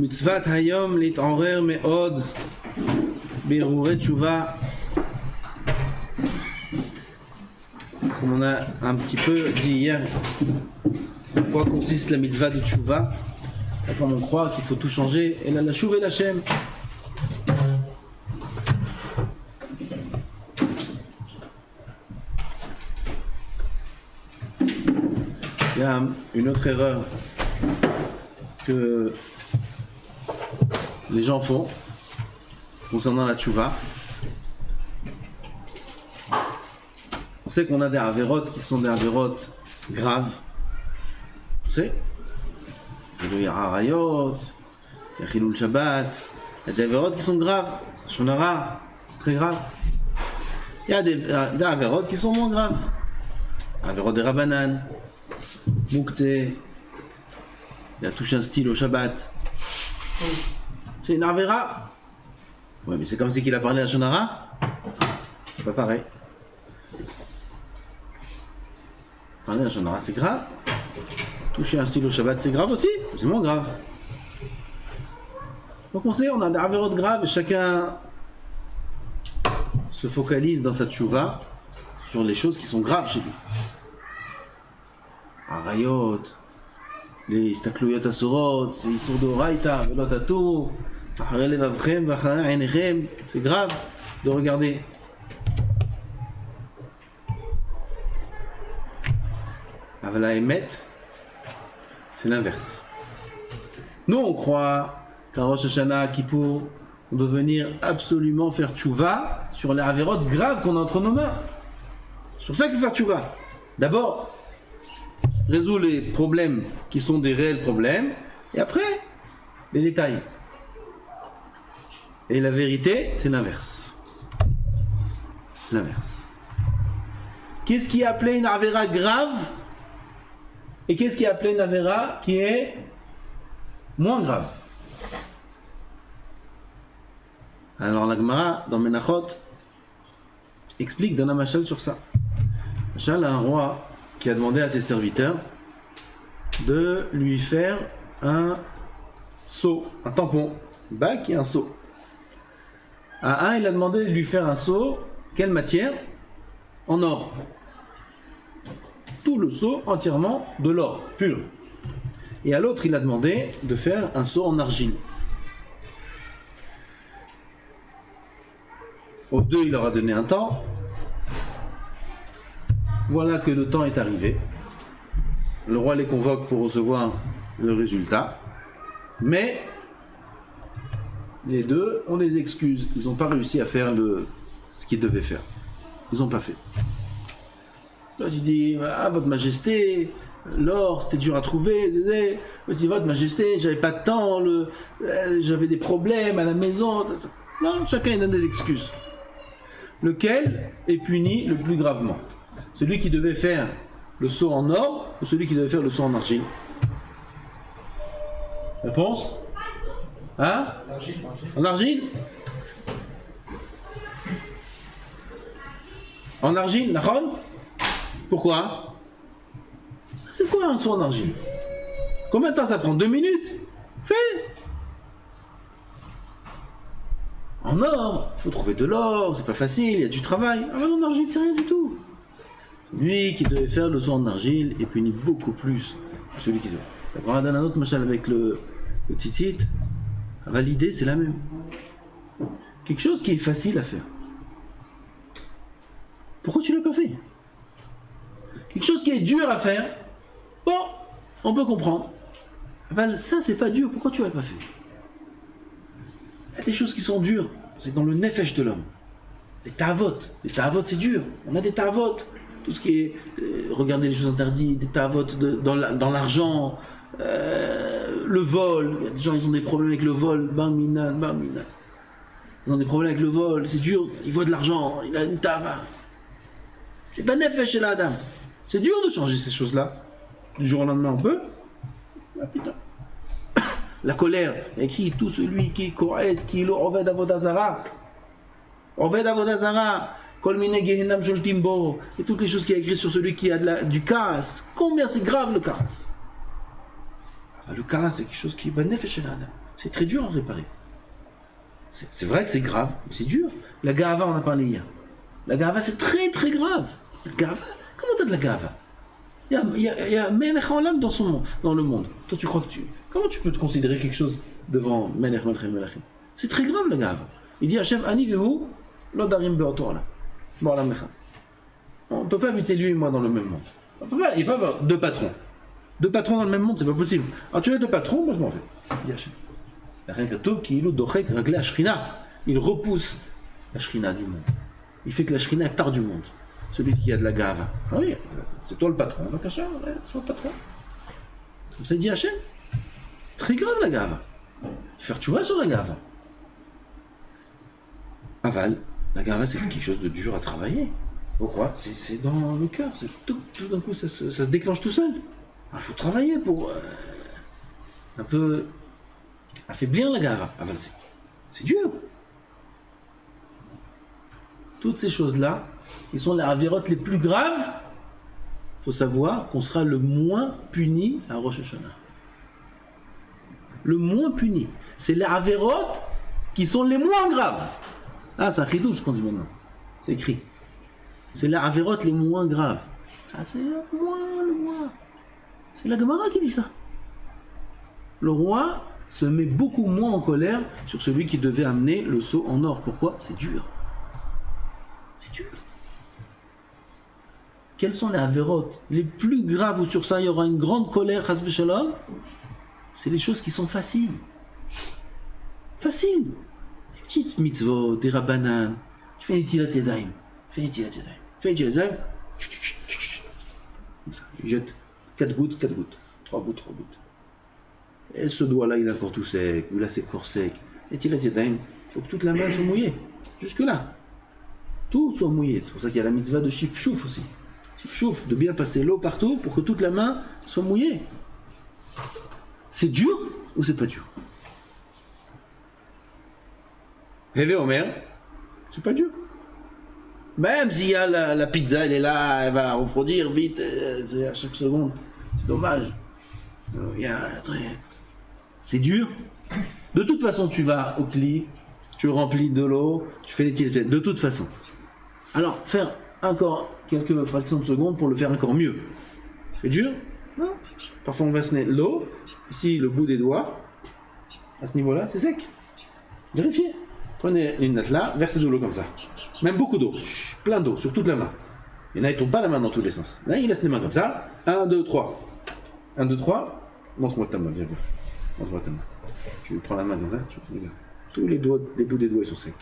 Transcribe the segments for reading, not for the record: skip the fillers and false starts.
מצוות היום להתעורר מאוד בהרהורי תשובה. Comme on a un petit peu dit hier, en quoi consiste la mitzvah de tchouva, comme on croit qu'il faut tout changer, et là la chouva et la shem. Il y a une autre erreur que les gens font concernant la tchouva. On sait qu'on a des avérotes qui sont des avérotes graves. On sait. Il y a harayot, il y a chilul shabbat. Il y a des avérotes qui sont graves. Shonara, c'est très grave. Il y a des avérotes qui sont moins graves. Avérotes des rabanan, moukté. Il a touché un style au shabbat. C'est une avéra. Ouais, mais c'est comme si qu'il a parlé à Shonara. C'est pas pareil. Parler à Shonara, c'est grave. Toucher un style au Shabbat, c'est grave aussi. C'est moins grave. Donc on sait, on a des avérotes graves et chacun se focalise dans sa tchouva sur les choses qui sont graves chez lui. Arayot, les istaklouyot asurot, les isur d'oraita, velot atou, acharelev avchem, vachana einechem. C'est grave de regarder. La émet, c'est l'inverse. Nous, on croit qu'à Rosh Hashanah, Kippour, on doit venir absolument faire tchouva sur les avérotes graves qu'on a entre nos mains. C'est sur ça qu'il faut faire tchouva. D'abord, résoudre les problèmes qui sont des réels problèmes, et après, les détails. Et la vérité, c'est l'inverse. L'inverse. Qu'est-ce qui est appelé une avéra grave ? Et qu'est-ce qui est appelé une avéra qui est moins grave? Alors la Gemara, dans Menachot, explique, donne un machal sur ça. Machal a un roi qui a demandé à ses serviteurs de lui faire un seau, un tampon, un bac et un seau. À un, il a demandé de lui faire un seau, quelle matière? En or. Tout le seau entièrement de l'or, pur. Et à l'autre, il a demandé de faire un seau en argile. Aux deux, il leur a donné un temps. Voilà que le temps est arrivé. Le roi les convoque pour recevoir le résultat. Mais les deux ont des excuses. Ils n'ont pas réussi à faire ce qu'ils devaient faire. Ils n'ont pas fait. L'autre il dit, ah votre majesté, l'or c'était dur à trouver. L'autre dit, votre majesté, j'avais pas de temps, j'avais des problèmes à la maison. Non, chacun il donne des excuses. Lequel est puni le plus gravement? Celui qui devait faire le seau en or ou celui qui devait faire le seau en argile? Réponse? Hein? En argile? En argile, Nahon? Pourquoi? C'est quoi un seau en argile? Combien de temps ça prend? 2 minutes? Fais! En or, il faut trouver de l'or, c'est pas facile, il y a du travail. Ah mais en argile, c'est rien du tout. Lui qui devait faire le seau en argile est puni beaucoup plus que celui qui devait. On va donner un autre machal avec le tzitzit. L'idée, c'est la même. Quelque chose qui est facile à faire. Pourquoi tu l'as pas fait? Quelque chose qui est dur à faire, bon, on peut comprendre. Ben, ça, c'est pas dur, pourquoi tu l'as pas fait? Il y a des choses qui sont dures, c'est dans le nefesh de l'homme. Les ta'avot, c'est dur. On a des ta'avot, tout ce qui est regarder les choses interdites, des ta'avot dans l'argent, le vol. Il y a des gens, ils ont des problèmes avec le vol, bam minal. Ils ont des problèmes avec le vol, c'est dur, il voit de l'argent, il a une ta'ava. C'est pas nefesh chez l'Adam. C'est dur de changer ces choses-là. Du jour au lendemain, on peut. Ah putain. La colère, écrit tout celui qui koès, qui lo oved avodazara. Oved avodazara. Kol mine gehinam joltim bo. Et toutes les choses qui a écrit sur celui qui a du kaas. Combien c'est grave le kaas? Le kaas, c'est quelque chose qui est nefesh chez l'Adam. C'est très dur à réparer. C'est vrai que c'est grave, mais c'est dur. La gava, on a parlé hier. La gava, c'est très très grave. La gava, comment t'as de la gava? Il y a Melech Olam dans le monde. Toi, tu crois que comment tu peux te considérer quelque chose devant Melech Melechim? C'est très grave la gava. Il dit Hachem, Ani vehu, lo darim be'otorla. Bon, la mecha. On ne peut pas habiter lui et moi dans le même monde. Il ne peut pas avoir deux patrons. Deux patrons dans le même monde, c'est pas possible. Alors tu as deux patrons, moi je m'en vais. Il dit Hachem. Il repousse la shrina du monde. Il fait que la shrina part du monde. Celui qui a de la gava. Ah oui, c'est toi le patron. Va cacher, sois le patron. Comme ça, il dit Hachem. Très grave la gava. Faire tu vois sur la gava. Aval, la gava c'est quelque chose de dur à travailler. Pourquoi? C'est dans le cœur. Tout d'un coup ça se déclenche tout seul. Il faut travailler pour un peu affaiblir la gava. Aval, c'est dur. Toutes ces choses-là, qui sont les avérotes les plus graves, il faut savoir qu'on sera le moins puni à Rosh Hashanah. Le moins puni. C'est les avérotes qui sont les moins graves. Ah, c'est un chidouche qu'on dit maintenant. C'est écrit. C'est les avérotes les moins graves. Ah, c'est le moins. C'est la Gemara qui dit ça. Le roi se met beaucoup moins en colère sur celui qui devait amener le seau en or. Pourquoi? C'est dur. C'est dur. Quelles sont les avérotes les plus graves où sur ça il y aura une grande colère, chas v'shalom? C'est les choses qui sont faciles. Faciles. Des petites mitzvot, des rabbanan. Tu fais netilat yadayim. Fais netilat yadayim. Comme ça. Il jette 4 gouttes. 3 gouttes. Et ce doigt-là, il est encore tout sec. Ou là, c'est encore sec. Netilat yadayim. Il faut que toute la main soit mouillée. Jusque-là. Tout soit mouillé. C'est pour ça qu'il y a la mitzvah de shifshouf aussi. Shifshouf, de bien passer l'eau partout pour que toute la main soit mouillée. C'est dur ou c'est pas dur? Révé Omer, c'est pas dur. Même s'il y a la pizza, elle est là, elle va refroidir vite, c'est à chaque seconde. C'est dommage. C'est dur. De toute façon, tu vas au cli, tu remplis de l'eau, tu fais les tirs. De toute façon. Alors, faire encore quelques fractions de seconde pour le faire encore mieux. C'est dur? Non. Parfois, on verse l'eau. Ici, le bout des doigts. À ce niveau-là, c'est sec. Vérifiez. Prenez une natte là, versez de l'eau comme ça. Même beaucoup d'eau. Plein d'eau, sur toute la main. Il y en a, ils ne tournent pas la main dans tous les sens. Là, il laisse les mains comme ça. 1, 2, 3. 1, 2, 3. Montre-moi ta main, viens. Montre-moi ta main. Tu prends la main comme ça. Regarde. Tous les bouts des doigts, ils sont secs.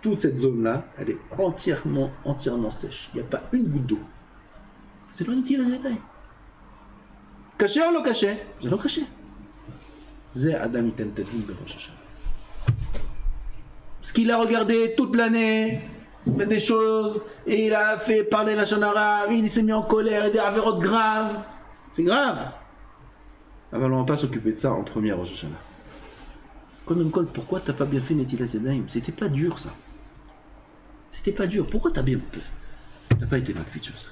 Toute cette zone-là, elle est entièrement sèche. Il n'y a pas une goutte d'eau. C'est pas inutile à détail. Caché ou non caché? C'est non caché. C'est Adam Itentadim de Rosh Hashanah. Parce qu'il a regardé toute l'année, des choses, et il a fait parler la Shonara, il s'est mis en colère, et des avérotes graves. C'est grave. Alors on ne va pas s'occuper de ça en première Rosh Hashanah. Kodem Kol, pourquoi t'as pas bien fait Netilat Yadayim? C'était pas dur ça. C'était pas dur. Pourquoi t'as pas été makpid sur ça?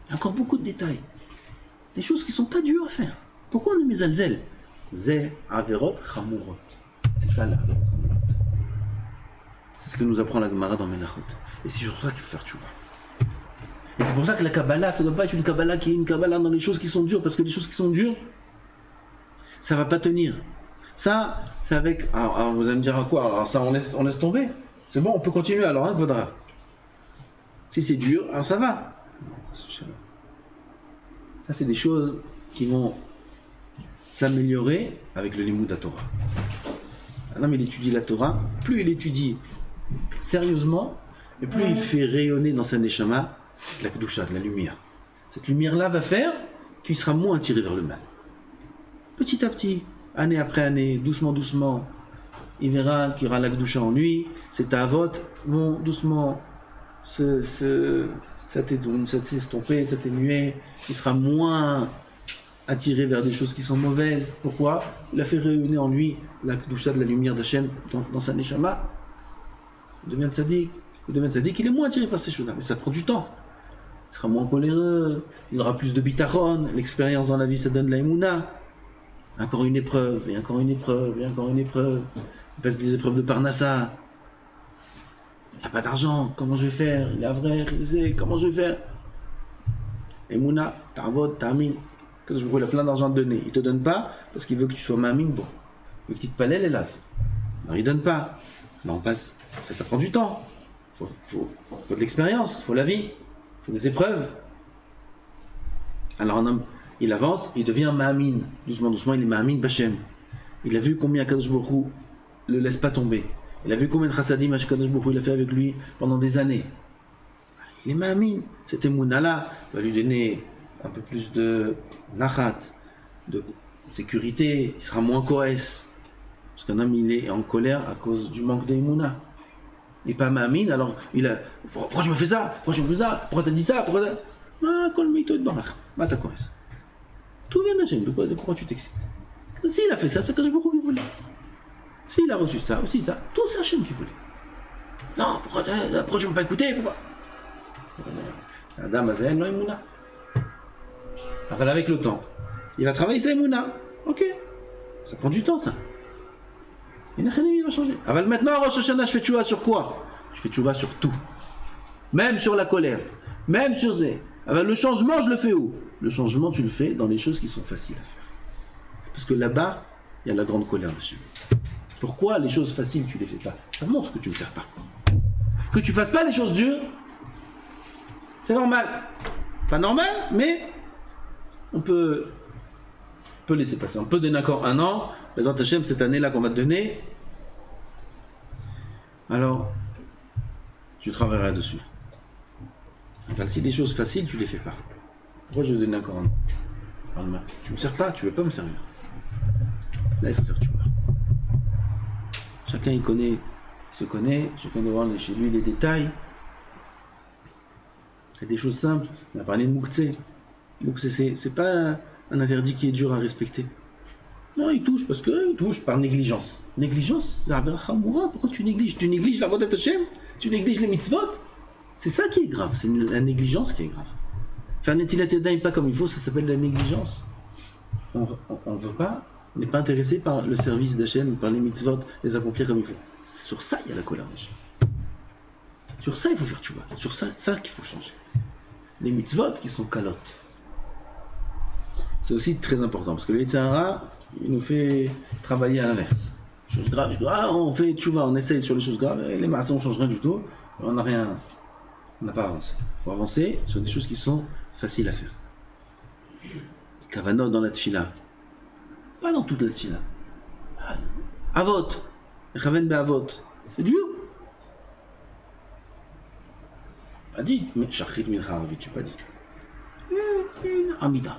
Il y a encore beaucoup de détails. Des choses qui sont pas dures à faire. Pourquoi on est mezalzel? Zé averot chamurot. C'est ça la averot chamurot. C'est ce que nous apprend la Gemara dans Menachot. Et c'est sur ça qu'il faut faire tchouva. Et c'est pour ça que la Kabbalah, ça ne doit pas être une Kabbalah qui est une Kabbalah dans les choses qui sont dures, parce que les choses qui sont dures, ça va pas tenir. Ça, c'est avec... Alors, vous allez me dire à quoi? Alors ça, on laisse tomber. C'est bon, on peut continuer alors, hein, Kvodra. Si c'est dur, alors ça va. Ça, c'est des choses qui vont s'améliorer avec le Limoud à Torah. Un homme, il étudie la Torah, plus il étudie sérieusement, et plus il fait rayonner dans sa neshama de la kedusha, de la lumière. Cette lumière-là va faire qu'il sera moins attiré vers le mal. Petit à petit, année après année, doucement, il verra qu'il y aura la kedusha en lui, ses ta'avot vont doucement s'estomper, s'atténuer, il sera moins attiré vers des choses qui sont mauvaises. Pourquoi? Il a fait rayonner en lui la kedusha de la lumière d'Hachem dans sa neshama. Il devient tzaddik, il est moins attiré par ces choses-là, mais ça prend du temps. Il sera moins coléreux, il aura plus de bitachon, l'expérience dans la vie ça donne la émouna. Encore une épreuve, et encore une épreuve, et encore une épreuve. Il passe des épreuves de Parnassa. Il n'y a pas d'argent, comment je vais faire? Il est vrai, comment je vais faire? Et Mouna, Tarvot, Tamin, quand je vois, il a plein d'argent à te donner. Il ne te donne pas parce qu'il veut que tu sois Mamin, bon. Le petit palais, elle est là. Alors il ne donne pas. Alors on passe, ça prend du temps. Faut de l'expérience, faut la vie, faut des épreuves. Alors un homme, il avance, il devient Mamin. Doucement, doucement, il est Mamin Bachem. Il a vu combien Kadosh Baruch Hu le laisse pas tomber. Il a vu combien de chassadim Kadosh Baruch Hu il a fait avec lui pendant des années. Il est Mamin. C'était Mounala. Il va lui donner un peu plus de nachat, de sécurité. Il sera moins coès. Parce qu'un homme, il est en colère à cause du manque d'Emouna. Il n'est pas Mamin, alors il a. Pourquoi je me fais ça? Pourquoi je me fais ça? Pourquoi t'as dit ça? Pourquoi t'as. Ah, colmito de barach. Bah, t'as coès. Tout vient d'Hachem. Pourquoi tu t'excites? S'il a fait ça, c'est que je beaucoup qu'il voulait. S'il a reçu ça, aussi ça, tout c'est Hachem qui voulait. Non, pourquoi je ne veux pas écouter? Pourquoi? C'est Adam Azael, non Emouna. Enfin, avec le temps, il va travailler sa Emouna. Ok. Ça prend du temps, ça. Il va changer. Avant maintenant, Rosh Hashanah, je fais tchouva sur quoi? Je fais tchouva sur tout. Même sur la colère. Même sur Zé. Alors, le changement, je le fais où? Le changement, tu le fais dans les choses qui sont faciles à faire. Parce que là-bas, il y a la grande colère dessus. Pourquoi les choses faciles, tu les fais pas? Ça montre que tu ne sers pas. Que tu fasses pas les choses dures, c'est normal. Pas normal, mais on peut laisser passer. On peut donner encore un an. Bézant Hachem, cette année-là qu'on va te donner, alors tu travailleras dessus. Enfin, si les choses faciles, tu les fais pas. Pourquoi je vais donner encore un an? Tu me sers pas, tu veux pas me servir. Là, il faut faire tchouva. Chacun il se connaît, chacun doit voir chez lui les détails. Il y a des choses simples. On a parlé de Mouktsé. Mouktsé, c'est pas un interdit qui est dur à respecter. Non, il touche parce qu'il touche par négligence. Négligence, c'est un Khamoura. Pourquoi tu négliges? Tu négliges la voie d'Hachem? Tu négliges les mitzvot? C'est ça qui est grave, c'est la négligence qui est grave. Faire Netilat Yadayim pas comme il faut, ça s'appelle la négligence. On veut pas, on n'est pas intéressé par le service d'Hachem, par les mitzvot, les accomplir comme il faut. Sur ça, il y a la colère d'Hachem. Sur ça, il faut faire tchouva. Sur ça qu'il faut changer. Les mitzvot qui sont calottes. C'est aussi très important, parce que le Yetzer Hara, il nous fait travailler à l'inverse. Choses graves, on fait tchouva, on essaye sur les choses graves, et les massons ne changent rien du tout, on n'a rien, on n'a pas avancé. Il faut avancer sur des choses qui sont faciles à faire. Kavanot dans la tfila. Pas dans toute la tfila. Avot. Chaven be'avot. C'est dur. Pas dit, mais Shachrit Mincha Arvit, je n'ai pas dit. Une Amida.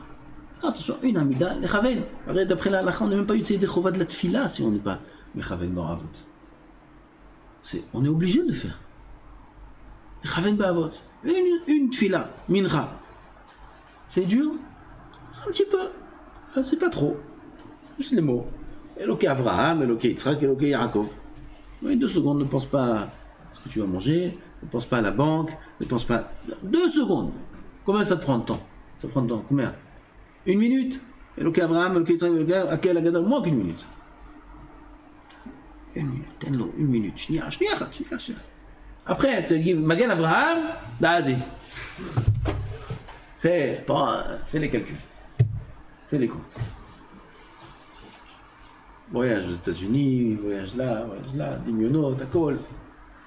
Attention, une Amida, les Chaven. D'après la halakha, on n'a même pas utilisé des Chova de la tfila si on n'est pas Mechaven dans Avot. On est obligé de le faire. Chaven be'avot. Une tfila, Mincha. C'est dur? Un petit peu. C'est pas trop. Juste les mots. Eloké Avraham, Eloké Yitzhak, Eloké Yaakov. Oui, 2 secondes, ne pense pas à ce que tu vas manger, ne pense pas à la banque, ne pense pas... 2 secondes. Combien ça te prend de temps? Ça prend de temps, combien? 1 minute? Eloké Avraham, Eloké Yitzhak, Eloké Akel Agadol, moins qu'1 minute. 1 minute, tenlo, 1 minute. Shnia. Après, tu dis, Magan Avraham, vas-y. Fais les calculs. Fais les comptes. Voyage aux États-Unis, voyage là, 10 millions, t'as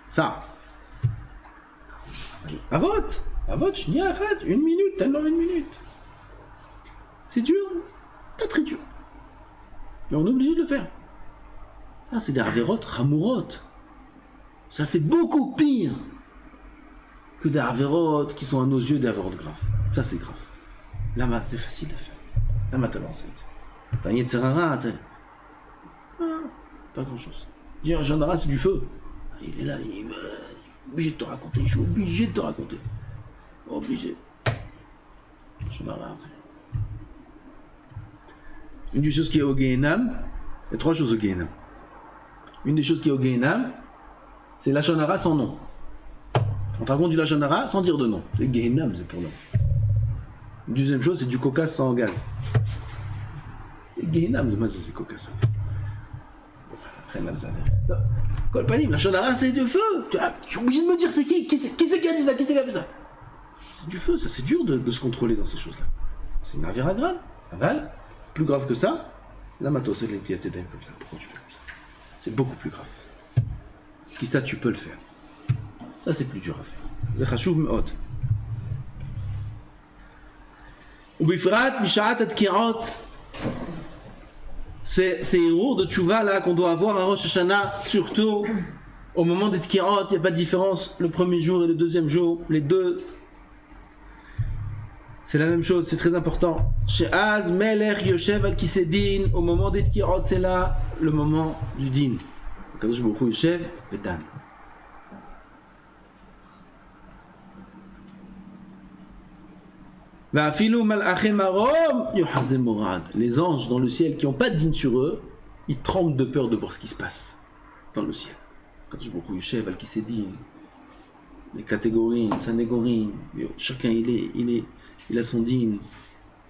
ça. À vote, shnia, arrête, 1 minute, tellement 1 minute. C'est dur, pas très dur. Mais on est obligé de le faire. Ça, c'est des avérotes, ramourotes. Ça, c'est beaucoup pire que des avérotes qui sont à nos yeux des avérotes graves. Ça, c'est grave. Là, c'est facile à faire. Là, t'as lancé. T'as un Yetzer Hara, pas grand chose. Dire Jean c'est du feu. Il est là, il est obligé de te raconter. Je suis obligé de te raconter. Obligé. C'est... Une des choses qui est au Gehenam, il y a 3 choses au Gehenam. Une des choses qui est au Gehenam, c'est la Lashon Hara sans nom. On te raconte du Lashon Hara sans dire de nom. C'est Gehenam, c'est pour l'homme. Une deuxième chose, c'est du coca sans gaz. Gehinam, c'est cocasse. Toi, Kolpanim, la Shonara, c'est du feu. Tu es obligé de me dire c'est qui c'est qui a dit ça? Qui c'est qui a fait ça? C'est du feu, ça c'est dur de se contrôler dans ces choses-là. C'est une avira grave. Aval, plus grave que ça, la matos et l'entiétédem comme ça. Pourquoi tu fais comme ça? C'est beaucoup plus grave. Qui ça tu peux le faire? Ça c'est plus dur à faire. C'est chashuv me'od. Ubifrat mishat atki'ot. Ces héros de tchouva là qu'on doit avoir à Rosh Hashanah, surtout au moment des tkirot, il n'y a pas de différence le premier jour et le deuxième jour, les deux c'est la même chose, c'est très important. Chez Az, Melech, Yoshev, al Kisedin, au moment des tkirot, c'est là le moment du din. Quand je beaucoup Yoshev, Betan. Les anges dans le ciel qui n'ont pas de din sur eux, ils tremblent de peur de voir ce qui se passe dans le ciel. Quand je beaucoup Yoshev, al Kisedin, les catégories, les sanégories, chacun il a son din.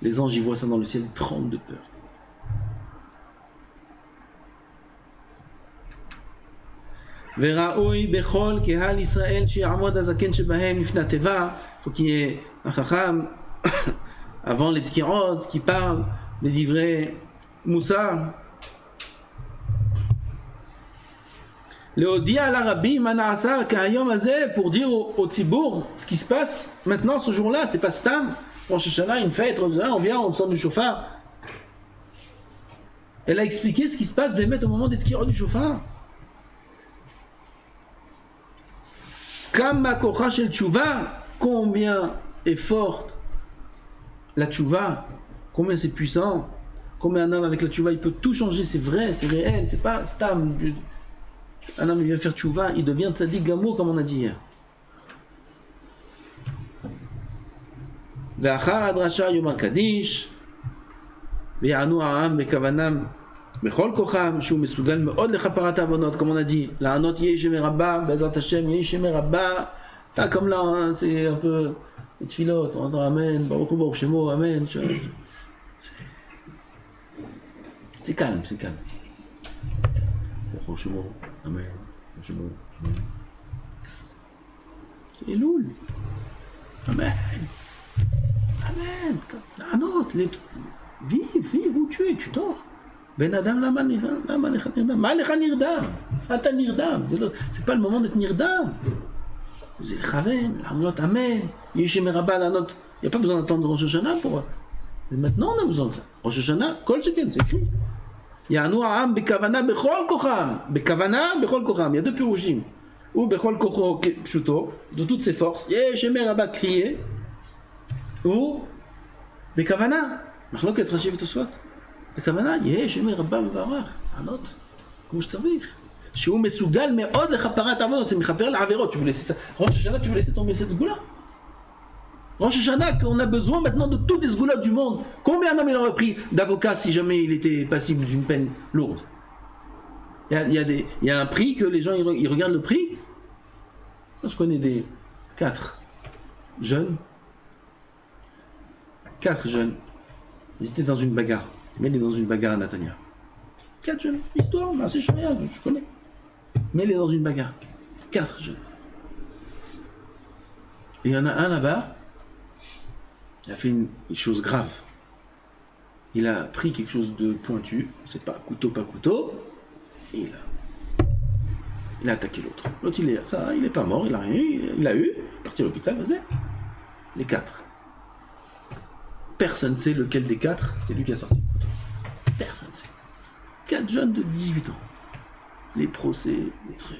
Les anges ils voient ça dans le ciel, ils tremblent de peur. Faut qu'il y ait un chacham avant les tkirot qui parle des divrei Moussa. Léodia la Rabbi Manasa Kayom Azeh pour dire au Tzibour ce qui se passe maintenant ce jour-là, c'est pas Stam. Rosh Hashanah, une fête, on vient, on sort du chauffard. Elle a expliqué ce qui se passe de mettre au moment des tkirot du chauffard. Kama kocha shel tshuva, combien est forte la tshuva, combien c'est puissant, combien un homme avec la tshuva il peut tout changer, c'est vrai, c'est réel, c'est pas stam. Un homme il vient faire tshuva, il devient tzadik gamour comme on a dit hier. ואחר הדרשה יום הקדיש ויענו העם בכוונם בכל כוחם שהוא מסוגל מאוד לכפרת העוונות, comme on a dit, לענות יהי שמי רבה בעזרת השם, יהי שמי רבה, pas comme là, hein, c'est un peu les tfilotes, on entend amen, ברוך הוא ברוך שמו, amen, c'est calme, c'est calme. ברוך הוא שמו, amen, שמו, amen. C'est loul, amen. Amen. Vive où tu es, tu dors. Ben Adam lama nirdam. Ata nirdam. C'est pas le moment d'être nirdam. C'est le chaven, la note amen. Yeshem Rabba la note. Il n'y a pas besoin d'attendre Rosh Hashanah pour. Mais maintenant on a besoin de ça. Rosh Hashanah, kol sheken, c'est écrit. Ya'anu ha'am bekavana bechol kocham. Bekavana bechol kocham. Il y a deux pirouchim. Ou bechol kocho pshuto, de toutes ses forces. Yeshem Rabba crier. ou בכוונה, מחלוקת רש"י ותוספות, בכוונה יש שמי רבה מברך, ענות, כמו שצריך, שהוא מסוגל מאוד לכפרת העוונות, זה מכפר לעבירות, tu veux laisser ça, ראש השנה tu veux laisser tomber cette sgoula, Rosh Hashanah, qu'on a besoin maintenant de toutes les sgoulas du monde. Combien d'hommes il aurait pris d'avocats si jamais il était passible d'une peine lourde? Il y a un prix que les gens ils regardent le prix. Moi, je connais des 4 jeunes. Ils étaient dans une bagarre. Mêlés dans une bagarre à Natania. 4 jeunes. Histoire, c'est chien, je connais. Mêlés dans une bagarre. 4 jeunes. Et il y en a un là-bas. Il a fait une chose grave. Il a pris quelque chose de pointu, c'est pas couteau, et il a attaqué l'autre. L'autre il est pas mort, il a rien, il a eu, parti à l'hôpital, vas-y. Les 4. Personne ne sait lequel des 4, c'est lui qui a sorti le couteau. Personne ne sait. 4 jeunes de 18 ans. Les procès, les trucs.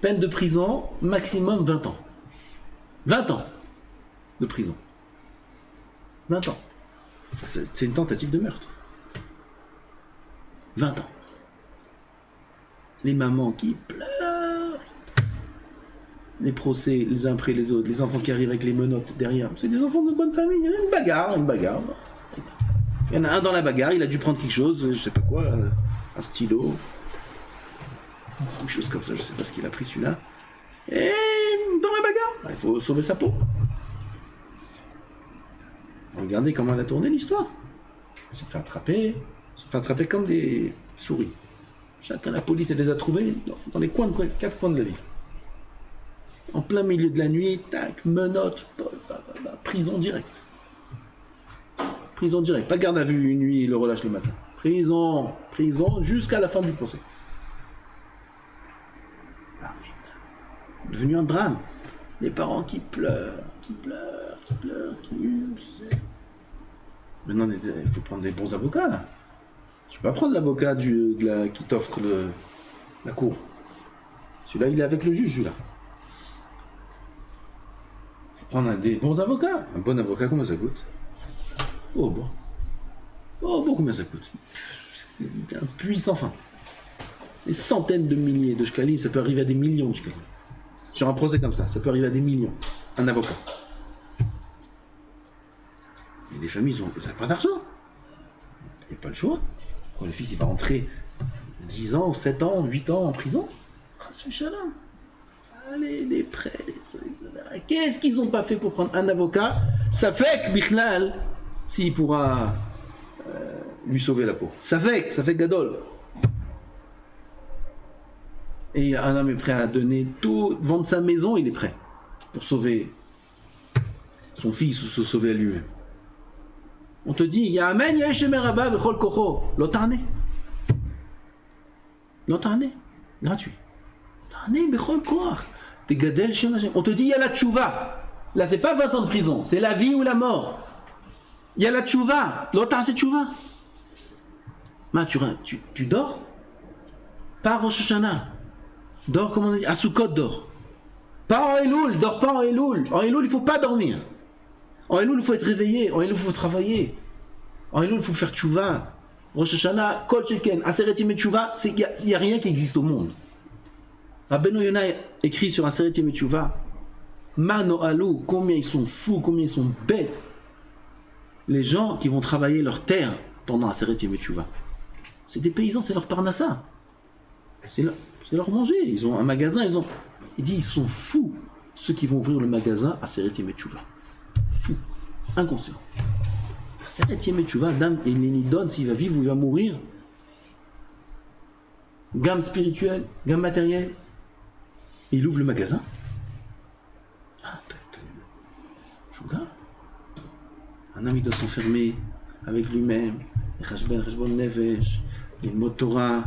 Peine de prison, maximum 20 ans. 20 ans de prison. 20 ans. C'est une tentative de meurtre. 20 ans. Les mamans qui pleurent. Les procès les uns après les autres. Les enfants qui arrivent avec les menottes derrière. C'est des enfants de bonne famille. Il y a une bagarre. Il y en a un dans la bagarre. Il a dû prendre quelque chose, je sais pas quoi, un stylo. Quelque chose comme ça. Je sais pas ce qu'il a pris celui-là. Et dans la bagarre, il faut sauver sa peau. Regardez comment elle a tourné l'histoire. Elle se fait attraper, Ils se sont fait attraper comme des souris. Chacun, la police, elle les a trouvés dans les quatre coins de la ville. En plein milieu de la nuit, tac, menottes, prison directe. Prison directe. Pas garde à vue une nuit, il le relâche le matin. Prison jusqu'à la fin du procès. Devenu un drame. Les parents qui pleurent, qui hurlent, tu sais. Maintenant, il faut prendre des bons avocats, là. Tu peux pas prendre l'avocat qui t'offre la cour. Celui-là, il est avec le juge, celui-là. Il faut prendre des bons avocats. Un bon avocat, combien ça coûte? Oh bon, combien ça coûte? C'est un puits sans fin. Des centaines de milliers de shkalim, ça peut arriver à des millions de shkalim. Sur un procès comme ça peut arriver à des millions. Un avocat. Et des familles, ils n'ont pas d'argent. Il n'y a pas le choix. Quand le fils il va rentrer 10 ans, 7 ans, 8 ans en prison, allez, les prêts, les trucs, etc. Qu'est-ce qu'ils n'ont pas fait pour prendre un avocat? Ça fait que Bichlal, s'il pourra lui sauver la peau. Ça fait Gadol. Et un homme est prêt à donner tout, vendre sa maison, il est prêt pour sauver son fils ou se sauver à lui-même. On te dit, il y a Amen, il y a Eshemer Rabba, Bechol Kocho, l'Otarné. Gratuit. L'Otarné, Bechol Koch. T'es Gadel Shem Hashem. On te dit, il y a la tchouva. Là, c'est pas 20 ans de prison, c'est la vie ou la mort. Il y a la tchouva. L'Otar, c'est tchouva. Tu dors? Pas Rosh Hashanah. Dors, comme on dit, à Sukkot, dors. Pas en Elul, dors pas en Elul. En Elul, il faut pas dormir. En Elul, il faut être réveillé. En Elul, il faut travailler. En Elul, il faut faire tchouva. Rosh Hashanah, Kol Sheken, Aseret Yemei Tchouva, il n'y a rien qui existe au monde. Rabbeinu Yonah écrit sur Aseret Yemei Tchouva, Mano Alou, combien ils sont fous, combien ils sont bêtes. Les gens qui vont travailler leur terre pendant Aseret Yemei Tchouva. C'est des paysans, c'est leur parnassa. C'est leur manger. Ils ont un magasin, il dit, ils sont fous, ceux qui vont ouvrir le magasin Aseret Yemei Tchouva. Fou, inconscient. Aseret Yemei Tchouva, Adam, il n'y donne s'il va vivre ou il va mourir. Gamme spirituelle, gamme matérielle. Il ouvre le magasin. Chouga. Un homme, il doit s'enfermer avec lui-même. Rajbon Nefesh, les Motora,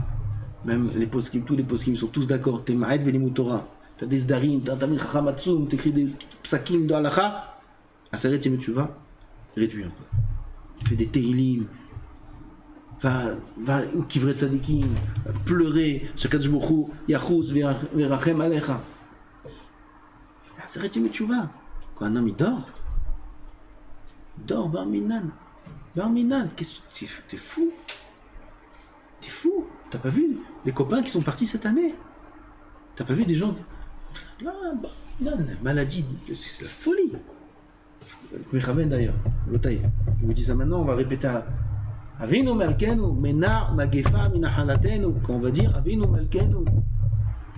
même les poskim, tous les poskim sont tous d'accord. T'es Ma'ed Velimut Torah. T'as des Zdarim, t'as Tamil Chacham Atzum, t'écris des psakim de Halacha. Aseret Yemei Tchouva, réduit un peu. Fais des Tehillim. Va au Kivret Tzadikim, pleurer. Shakadosh Baruch Hu, Yachus Verachem Alecha. Aseret Yemei Tchouva. Quand un homme il dort, Bar Minan. T'es fou. T'es fou. T'as pas vu les copains qui sont partis cette année? T'as pas vu des gens. Là, maladie, c'est la folie. Je me ramène d'ailleurs, l'otaï. Je vous dis ça maintenant, on va répéter Avinu Malkenu, Menar Magefa Minachalatenu. Quand on va dire Avinu Malkenu,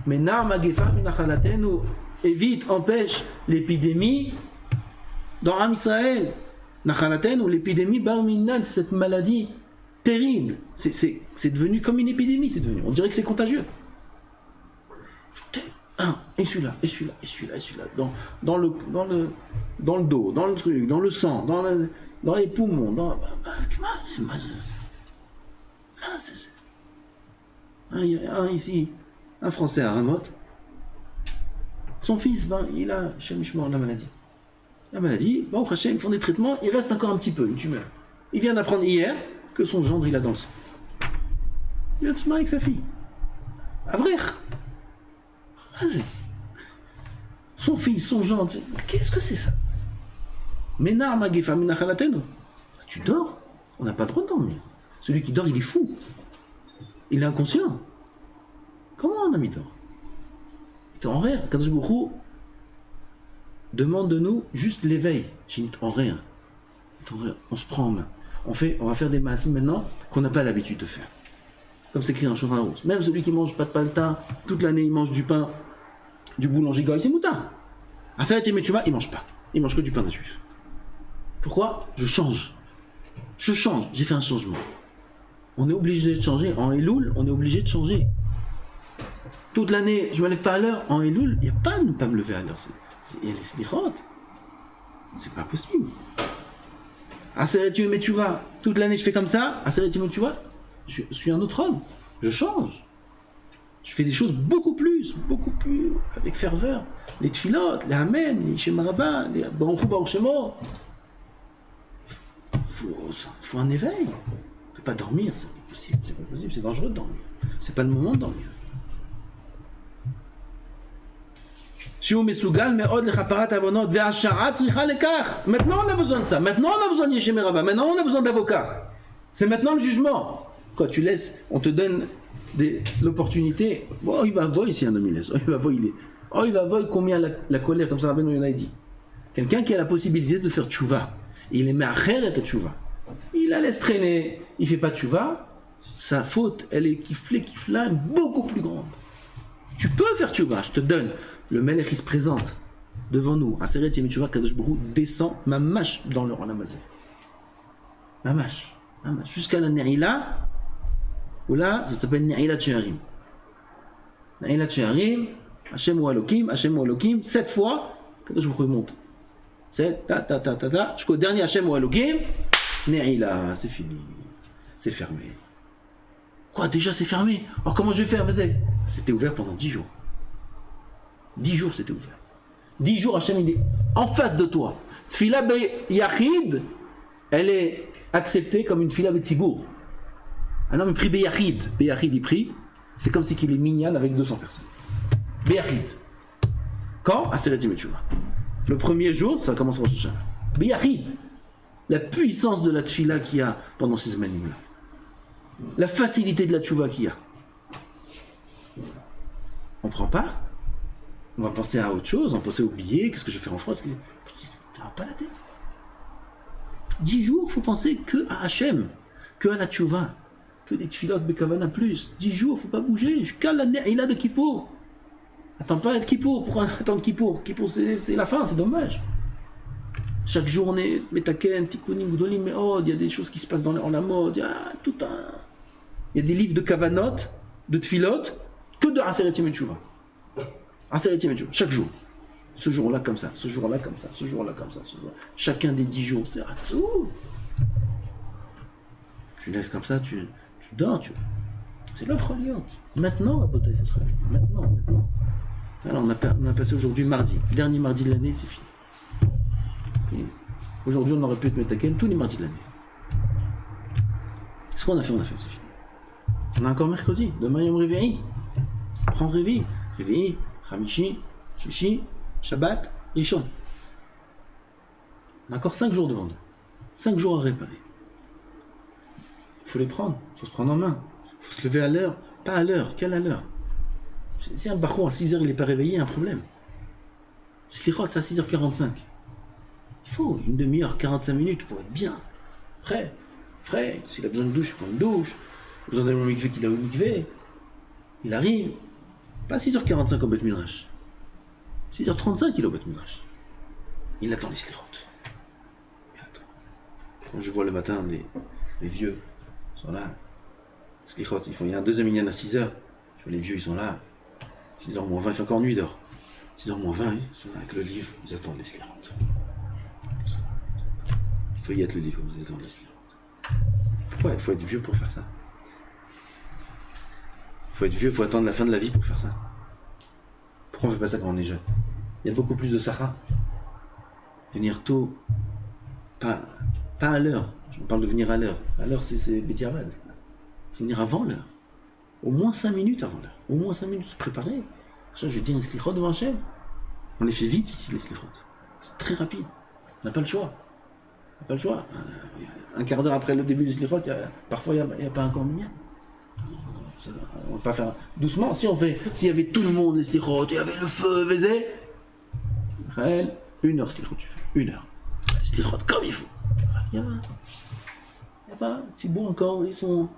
Menar Magefa Minachalatenu, évite, empêche l'épidémie dans Am Israël. Nachalatenu, l'épidémie Bar Minan, c'est cette maladie terrible. C'est devenu comme une épidémie, c'est devenu. On dirait que c'est contagieux. Et celui-là. Dans le dos, dans le truc, dans le sang, dans les poumons, il y a un ici, un Français à Ramot. Son fils, il a la maladie. La maladie, au Hachem, ils font des traitements, il reste encore un petit peu, une tumeur. Il vient d'apprendre hier que son gendre, il a dans le sang. Il vient de se marier avec sa fille. À vrai. Son fils, son gendre, qu'est-ce que c'est ça? Menar Magefa Minachalatenu. Tu dors? On n'a pas le droit de dormir. Celui qui dort, il est fou. Il est inconscient. Comment un ami dort? Il est en rêve. Kadosh Baruch Hu demande de nous juste l'éveil. En rêve. On se prend en main. On va faire des masses maintenant qu'on n'a pas l'habitude de faire. Comme c'est écrit en Shulchan Aruch. Même celui qui mange pas de palta, toute l'année il mange du pain du boulanger Goy, c'est moutarde. Aseret Yemei Tchouva, il mange pas. Il mange que du pain d'un juif. Pourquoi? Je change. J'ai fait un changement. on est obligé de changer. En Elul, on est obligé de changer. Toute l'année, je ne me lève pas à l'heure. En Elul, il n'y a pas de ne pas me lever à l'heure. Il y a les slichot. C'est pas possible. Aseret Yom Teshuvah, toute l'année je fais comme ça. Aseret Yom Teshuvah, je suis un autre homme. Je change. Je fais des choses beaucoup plus avec ferveur. Les tfilot, les amen, les Shem Rabbah, les Baruch Hu Baruch Shemo. Faut un éveil. On ne peut pas dormir, c'est pas possible, c'est dangereux de dormir. C'est pas le moment de dormir. Maintenant on a besoin de ça, maintenant on a besoin de Yeshem Rabbah, maintenant on a besoin d'avocats. C'est maintenant le jugement. Quoi, tu laisses, on te donne l'opportunité. Oh, il va voir ici un homme, il laisse. Oh, il va voir combien la colère, comme ça Rabbeinu Yonah dit. Quelqu'un qui a la possibilité de faire tchouva, il est me'acher et tchouva. Il la laisse traîner, il fait pas tchouva, sa faute, elle est kifla, beaucoup plus grande. Tu peux faire tchouva, je te donne. Le Melech, il se présente devant nous. Aseret Yom Teshuvah, Kadosh Baruch Hu descend mamash dans le Olam Hazeh. Mamash. Jusqu'à la Ne'ila, où là, ça s'appelle Ne'ilat She'arim. Ne'ilat She'arim, Hashem ou Elokim, 7 fois, Kadosh Baruch Hu monte. C'est jusqu'au dernier Hashem ou Elokim, Ne'ila, c'est fini. C'est fermé. Quoi, déjà c'est fermé? Alors comment je vais faire? C'était ouvert pendant 10 jours. 10 jours c'était ouvert. 10 jours Hachem il est en face de toi. Tfila be Yachid, elle est acceptée comme une Tfila be Tzibour. Un homme il prie be Yachid. Be Yachid il prie, c'est comme si il est minyan avec 200 personnes. Be Yachid. Quand? Aseret Yom Teshuvah. Le premier jour, ça commence Rosh Hashanah. Be Yachid. La puissance de la Tfila qu'il y a pendant ces semaines-là. La facilité de la Tchouva qu'il y a. On ne prend pas. On va penser à autre chose, on va penser au billet, qu'est-ce que je vais faire en France? Tu n'as pas la tête. 10 jours, il faut penser que à Hachem, que à la Tchouva, que des tfilot bekavana plus. 10 jours, il ne faut pas bouger, jusqu'à la Ne'ila de Kippour. Attends pas à Kippour, pourquoi attendre Kippour? Kippour c'est la fin, c'est dommage. Chaque journée, Metaken, Tikkunim, Gdolim, Meod, il y a des choses qui se passent en la mode, il y a des livres de kavanot, de tfilot, que de Aseret Yom Teshuvah. Chaque jour. Ce jour-là comme ça, ce jour-là comme ça, ce jour-là comme ça, ce jour-là. Chacun des 10 jours, c'est Ratzou. Tu laisses comme ça, tu dors, c'est l'offre reliante. Maintenant, il faut se réveiller. Maintenant. Alors, on a passé aujourd'hui mardi. Dernier mardi de l'année, c'est fini. Et aujourd'hui, on aurait pu être Metaken tous les mardis de l'année. Ce qu'on a fait, c'est fini. On a encore mercredi. Demain, Yom Réveil. Prends Réveil. Réveil. Hamishi, Shishi, Shabbat, Rishon. On a encore 5 jours devant nous. 5 jours à réparer. Il faut les prendre, il faut se prendre en main. Il faut se lever à l'heure, pas à l'heure, quelle à l'heure? Si un bachon à 6h il n'est pas réveillé, il y a un problème. Slichot, c'est à 6h45. Il faut une demi-heure, 45 minutes pour être bien. Frais. S'il a besoin de douche, il prend une douche. Il a besoin d'aller au mikvé, qu'il a au mikvé. Il arrive. Pas 6h45 au Bet Midrash. 6h35 il est au Bet Midrash. Il attend les slichot. Quand je vois le matin les vieux, ils sont là. Slichot, il y a un deuxième minyan à 6h. Je vois les vieux, ils sont là. 6h moins 20, il fait encore nuit dehors. 6h moins 20, ils sont là avec le livre, ils attendent les slichot. Il faut y être le livre, ils attendent les slichot. Pourquoi il faut être vieux pour faire ça? Il faut être vieux, il faut attendre la fin de la vie pour faire ça. Pourquoi on ne fait pas ça quand on est jeune? Il y a beaucoup plus de Sahara. Venir tôt, pas à l'heure. Je parle de venir à l'heure. À l'heure, c'est Betiavad. Venir avant l'heure. Au moins 5 minutes avant l'heure. Au moins 5 minutes, se préparer. Je vais dire les slichot devant Hachem. On les fait vite ici, les slichot. C'est très rapide. On n'a pas le choix. Un quart d'heure après le début des slichot, parfois il n'y a pas encore minyan. On va pas faire doucement. S'il y avait tout le monde, les slichot, il y avait le feu, Vézé. 1 heure slichot, tu fais. 1 heure. Slichot comme il faut. Il n'y a pas. C'est bon encore, ils n'ont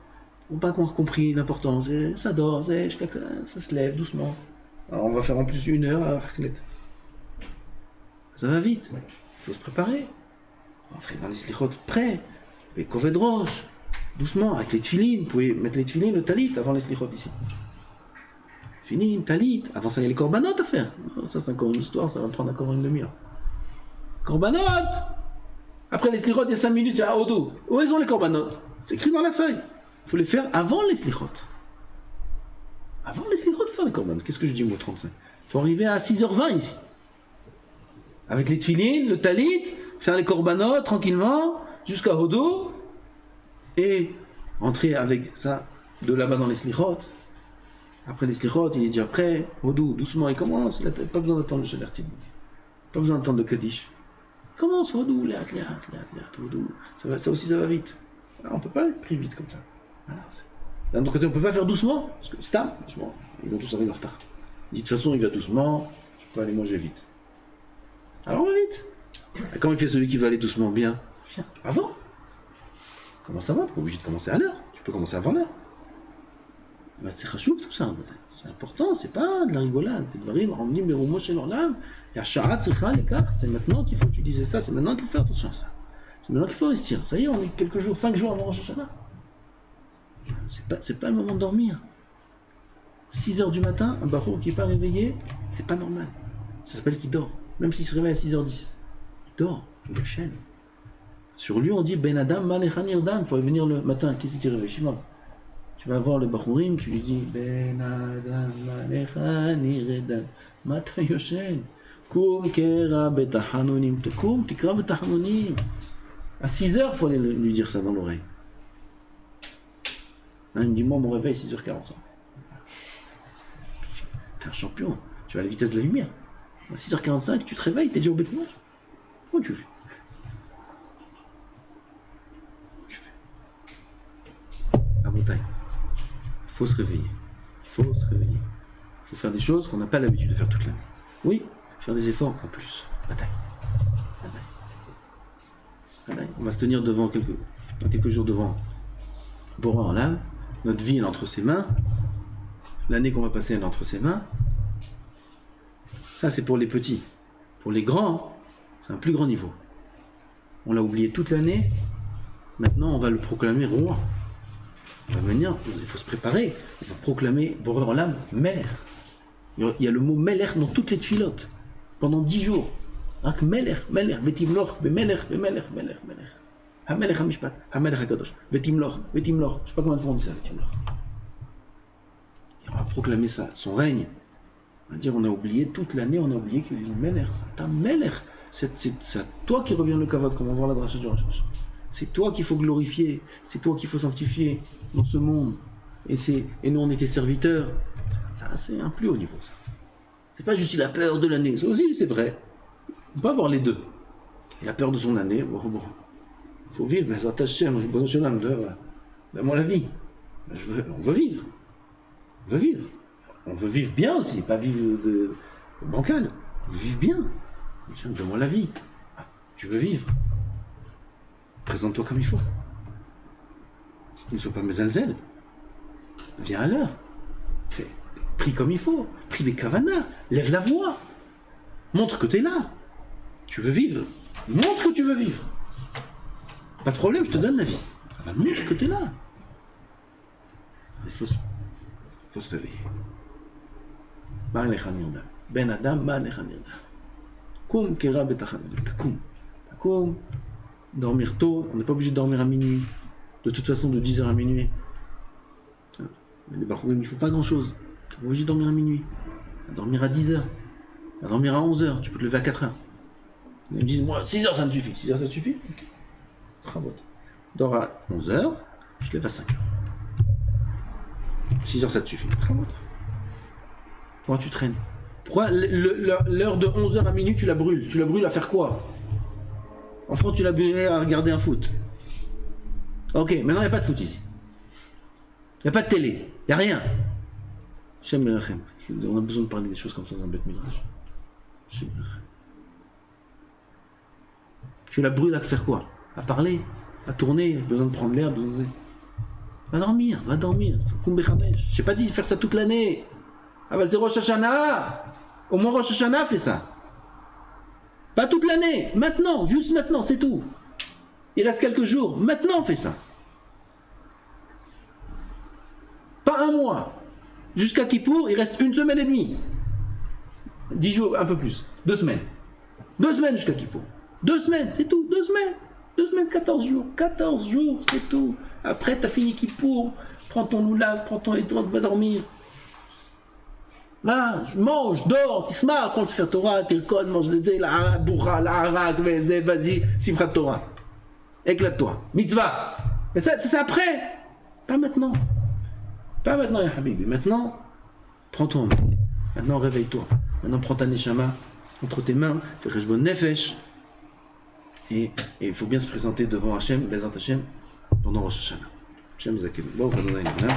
pas encore compris l'importance. Ça dort, ça se lève doucement. Alors on va faire en plus 1 heure à Harklet. Ça va vite. Il faut se préparer. Entrer dans les slichot prêts. Mais Koved Rosh. Doucement, avec les tefilines, vous pouvez mettre les tefilines, le talit avant les slichot ici. Tefilines, talit, avant ça il y a les korbanot à faire. Ça c'est encore une histoire, ça va prendre encore une demi-heure. Korbanot! Après les slichot, il y a 5 minutes, il y a Odo. Où sont les korbanot? C'est écrit dans la feuille. Il faut les faire avant les slichot. Avant les slichot, faire les korbanot. Qu'est-ce que je dis moi 35? Il faut arriver à 6h20 ici. Avec les tefilines, le talit, faire les korbanot tranquillement, jusqu'à Odo. Et entrer avec ça de là-bas dans les slichot. Après les slichot, il est déjà prêt. Odo, doucement, il commence. Il n'a pas besoin d'attendre le shaler tibou. Pas besoin d'attendre le kaddish. Commence, Odo, léat, Odo. Ça aussi, ça va vite. Alors, on ne peut pas être pris vite comme ça. Voilà, d'un autre côté, on ne peut pas faire doucement, parce que c'est doucement. Ils vont tous arriver en retard. Il dit, de toute façon, il va doucement, je peux aller manger vite. Alors, on va vite. Et comment il fait celui qui va aller doucement bien? Avant. Comment ça va? Tu n'es pas obligé de commencer à l'heure. Tu peux commencer avant l'heure. C'est chachouf tout ça. C'est important, c'est pas de la rigolade. C'est de ramener mes roumeaux chez l'orlame. Il y a Sharat, c'est maintenant qu'il faut utiliser ça, c'est maintenant qu'il faut faire attention à ça. C'est maintenant qu'il faut investir. Ça y est, on est quelques jours, 5 jours avant Rosh Hashanah. C'est pas le moment de dormir. 6h du matin, un barreau qui n'est pas réveillé, c'est pas normal. Ça s'appelle qu'il dort. Même s'il se réveille à 6h10. Il dort, il la chaîne. Sur lui, on dit Ben Adam, Malechan Yerdam. Il faut venir le matin. Qui c'est qui réveille? Shimon. Tu vas voir le Bachourim, tu lui dis Ben Adam, Malechan Yerdam. Mata Yoshen. Koum Kera Betahanunim. Koum Tikra Betahanunim. À 6h, il faut aller lui dire ça dans l'oreille. Il me dit moi, mon réveil, 6h40. T'es un champion. Tu vas à la vitesse de la lumière. À 6h45, tu te réveilles, t'es déjà au bêtement. Comment tu fais? Il faut se réveiller. Il faut faire des choses qu'on n'a pas l'habitude de faire toute l'année. Oui, faire des efforts en plus. Bataille. On va se tenir dans quelques jours devant Borah en l'âme. Notre vie elle est entre ses mains. L'année qu'on va passer elle est entre ses mains. Ça c'est pour les petits. Pour les grands, c'est un plus grand niveau. On l'a oublié toute l'année. Maintenant on va le proclamer roi. On va venir, il faut se préparer. On va proclamer Borah en l'âme Melech. Il y a le mot Melech dans toutes les tfilotes. Pendant 10 jours. רק מלך, ותמלוך, במלך, מלך. המלך המשפט, המלך הקדוש, ותמלוך. Je sais pas comment on dit ça, ותמלוך. On va proclamer ça, son règne. On va dire, on a oublié toute l'année, on a oublié qu'il dit Melech. C'est un Melech. C'est à toi qui revient le kavod, comme on voit la dracha du Rosh Hashanah. C'est toi qu'il faut glorifier, c'est toi qu'il faut sanctifier dans ce monde. Et nous, on était serviteurs. Ça, c'est un plus haut niveau, ça. C'est pas juste il a peur de l'année. Ça aussi, c'est vrai. On peut avoir les deux. Il a peur de son année. Bon. Il faut vivre, mais ça tâche, donne-moi la vie. On veut vivre. On veut vivre bien aussi, pas vivre de bancal. On veut vivre bien. Donne-moi la vie. Ah, tu veux vivre. Présente-toi comme il faut. Ne sois pas mésalzel. Viens à l'heure. Prie comme il faut. Prie des kavanas. Lève la voix. Montre que tu es là. Tu veux vivre. Montre que tu veux vivre. Pas de problème, je te donne la vie. Montre que tu es là. Il faut se réveiller. Ben Adam, Koum Kera Betachanil. Koum. Dormir tôt. On n'est pas obligé de dormir à minuit. De toute façon, de 10h à minuit. Les Bachourim, il ne faut pas grand-chose. Tu n'es pas obligé de dormir à minuit. À dormir à 10h. À dormir à 11h. Tu peux te lever à 4h. Ils me disent, moi, 6h ça me suffit. 6h ça te suffit? Ok. Dors à 11h, je te lève à 5h. 6h ça te suffit. Pourquoi tu traînes? Pourquoi l'heure de 11h à minuit tu la brûles? Tu la brûles à faire quoi? En France tu la brûles à regarder un foot. Ok, maintenant il n'y a pas de foot ici. Il n'y a pas de télé. Il n'y a rien. Shem Merachem. On a besoin de parler des choses comme ça dans un bête midrash. Shem Merachem. Tu la brûles à faire quoi? À parler, à tourner, besoin de prendre l'air, besoin de... Va dormir. Je t'ai pas dit de faire ça toute l'année. Ah bah c'est Rosh Hashanah. Au moins Rosh Hashanah fait ça. Pas toute l'année, maintenant, juste maintenant, c'est tout. Il reste quelques jours, maintenant fais ça. un mois. Jusqu'à Kippour, il reste 1 semaine et demie. 10 jours, un peu plus. 2 semaines. 2 semaines jusqu'à Kippour. 2 semaines, c'est tout. 2 semaines. 2 semaines, 14 jours. 14 jours, c'est tout. Après, t'as fini Kippour. Prends ton loulav, prends ton étoile, va dormir. Là, mange, dors, t'isma, prends le Sefer Torah, t'es le code, mange la bourra, la harak, vas-y, Simchat Torah. Éclate-toi. Mitzvah. Mais ça, c'est après. Pas maintenant. Pas maintenant, ya Habibi. Maintenant, prends-toi en main. Maintenant, réveille-toi. Maintenant, prends ta neshama entre tes mains, fais Cheshbon Nefesh. Et il faut bien se présenter devant Hachem, Bezat Hachem, pendant Rosh Hashanah. Hachem Zakem. Bon, on va donner une main.